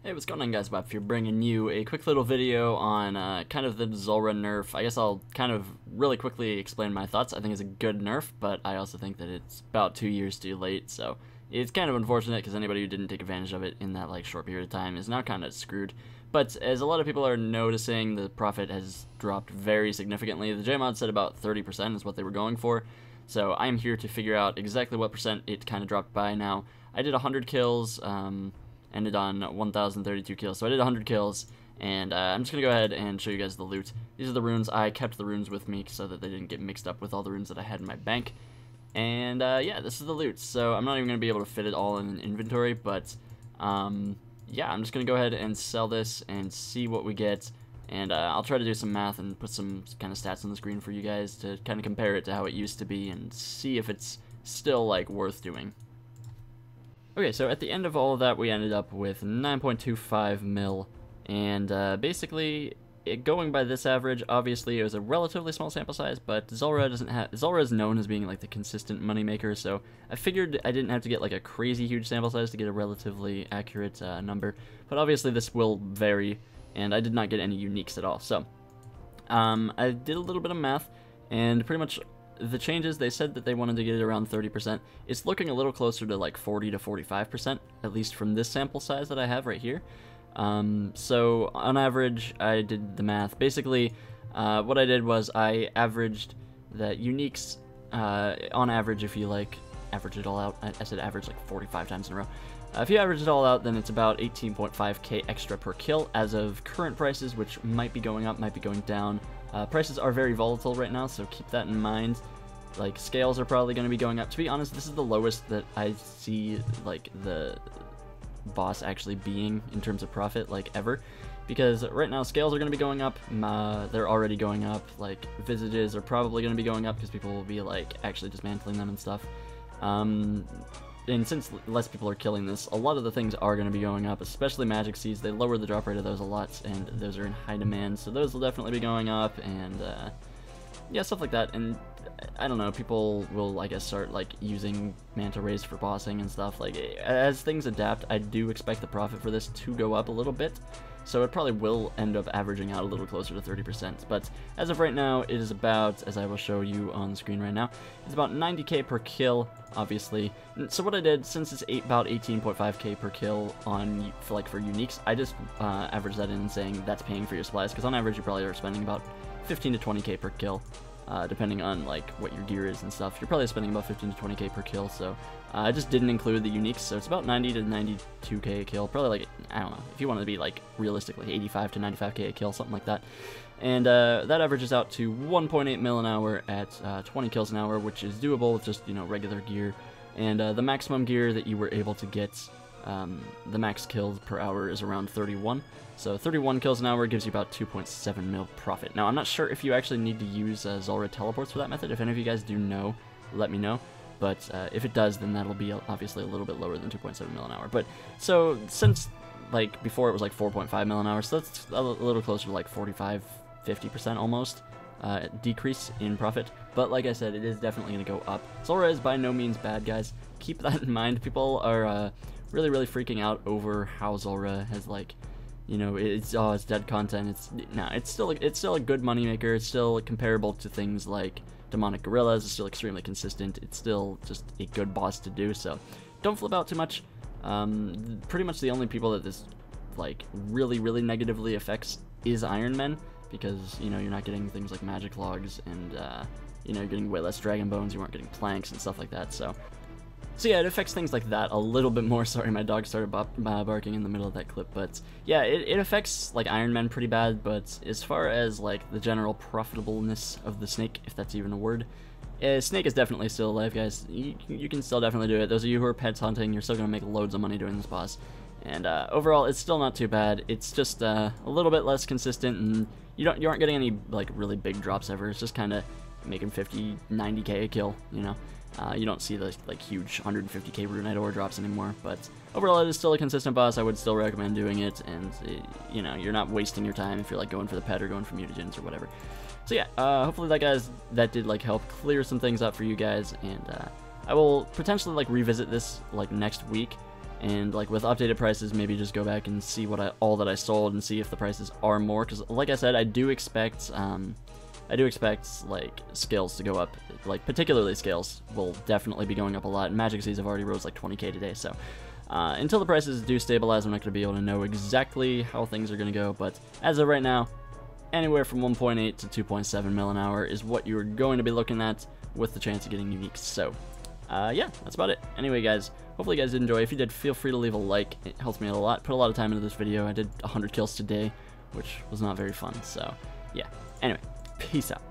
Hey, what's going on, guys? Bob here, bringing you a quick little video on kind of the Zulrah nerf. I guess I'll kind of really quickly explain my thoughts. I think it's a good nerf, but I also think that it's about 2 years too late, so it's kind of unfortunate because anybody who didn't take advantage of it in that short period of time is now kind of screwed. But as a lot of people are noticing, the profit has dropped very significantly. The JMod said about 30% is what they were going for, so I'm here to figure out exactly what percent it kind of dropped by now. I did 100 kills, ended on 1,032 kills, so I did 100 kills, and I'm just going to go ahead and show you guys the loot. These are the runes. I kept the runes with me so that they didn't get mixed up with all the runes that I had in my bank. And yeah, this is the loot. So I'm not even going to be able to fit it all in an inventory, but yeah, I'm just going to go ahead and sell this and see what we get. And I'll try to do some math and put some kind of stats on the screen for you guys to kind of compare it to how it used to be and see if it's still worth doing. Okay, so at the end of all of that, we ended up with 9.25 mil, and basically, going by this average, obviously it was a relatively small sample size, but Zulrah is known as being the consistent moneymaker, so I figured I didn't have to get a crazy huge sample size to get a relatively accurate number, but obviously this will vary, and I did not get any uniques at all. So I did a little bit of math, and pretty much the changes, they said that they wanted to get it around 30%. It's looking a little closer to 40 to 45%, at least from this sample size that I have right here. So on average, I did the math. Basically, what I did was I averaged the uniques, on average, if you average it all out. I said average 45 times in a row. If you average it all out, then it's about 18.5k extra per kill as of current prices, which might be going up, might be going down. Prices are very volatile right now, so keep that in mind. Scales are probably going to be going up. To be honest, this is the lowest that I see the boss actually being in terms of profit ever, because right now scales are going to be going up. They're already going up. Visages are probably going to be going up because people will be actually dismantling them and stuff. And since less people are killing this, a lot of the things are going to be going up, especially magic seeds. They lower the drop rate of those a lot, and those are in high demand, so those will definitely be going up, and yeah, stuff like that. And I don't know, people will, I guess, start using manta rays for bossing and stuff. As things adapt, I do expect the profit for this to go up a little bit, so it probably will end up averaging out a little closer to 30%. But as of right now, it is about, as I will show you on the screen right now, it's about 90k per kill, obviously. So what I did, since it's about 18.5k per kill on for uniques, I just averaged that in, saying that's paying for your supplies, because on average you probably are spending about 15 to 20k per kill. Depending on what your gear is and stuff, you're probably spending about 15 to 20k per kill. So I just didn't include the uniques, so it's about 90 to 92k a kill. Probably I don't know, if you want to be realistically 85 to 95k a kill, something like that. And that averages out to 1.8 mil an hour at 20 kills an hour, which is doable with just regular gear. And the maximum gear that you were able to get, the max kills per hour is around 31. So 31 kills an hour gives you about 2.7 mil profit. Now, I'm not sure if you actually need to use Zulrah teleports for that method. If any of you guys do know, let me know. But if it does, then that'll be obviously a little bit lower than 2.7 mil an hour. But so since before it was 4.5 mil an hour, so that's a little closer to 45, 50% almost decrease in profit. But like I said, it is definitely going to go up. Zulrah is by no means bad, guys. Keep that in mind. People are really freaking out over how Zulrah has it's dead content. It's still a good moneymaker. It's still comparable to things like demonic gorillas. It's still extremely consistent. It's still just a good boss to do. So don't flip out too much. Pretty much the only people that this really negatively affects is Iron Men, because you're not getting things like magic logs, and you're getting way less dragon bones. You aren't getting planks and stuff like that. So yeah, it affects things like that a little bit more. Sorry, my dog started barking in the middle of that clip. But yeah, it affects Iron Man pretty bad. But as far as the general profitableness of the snake, if that's even a word, snake is definitely still alive, guys. You can still definitely do it. Those of you who are pets hunting, you're still gonna make loads of money doing this boss. And overall, it's still not too bad. It's just a little bit less consistent, and you aren't getting any really big drops ever. It's just kind of making 50, 90k a kill, you don't see the huge 150k rune ore drops anymore, but overall it is still a consistent boss. I would still recommend doing it, and you're not wasting your time if you're going for the pet or going for mutagens or whatever. So yeah, hopefully that did help clear some things up for you guys, and I will potentially revisit this next week And like with updated prices, maybe just go back and see what all that I sold and see if the prices are more. Because like I said, I do expect like scales to go up. Like particularly scales will definitely be going up a lot. And Magic Seas have already rose like 20k today. So until the prices do stabilize, I'm not going to be able to know exactly how things are going to go. But as of right now, anywhere from 1.8 to 2.7 mil an hour is what you're going to be looking at with the chance of getting uniques. So yeah, that's about it. Anyway, guys, hopefully you guys did enjoy. If you did, feel free to leave a like. It helps me out a lot. Put a lot of time into this video. I did 100 kills today, which was not very fun. So yeah, anyway, peace out.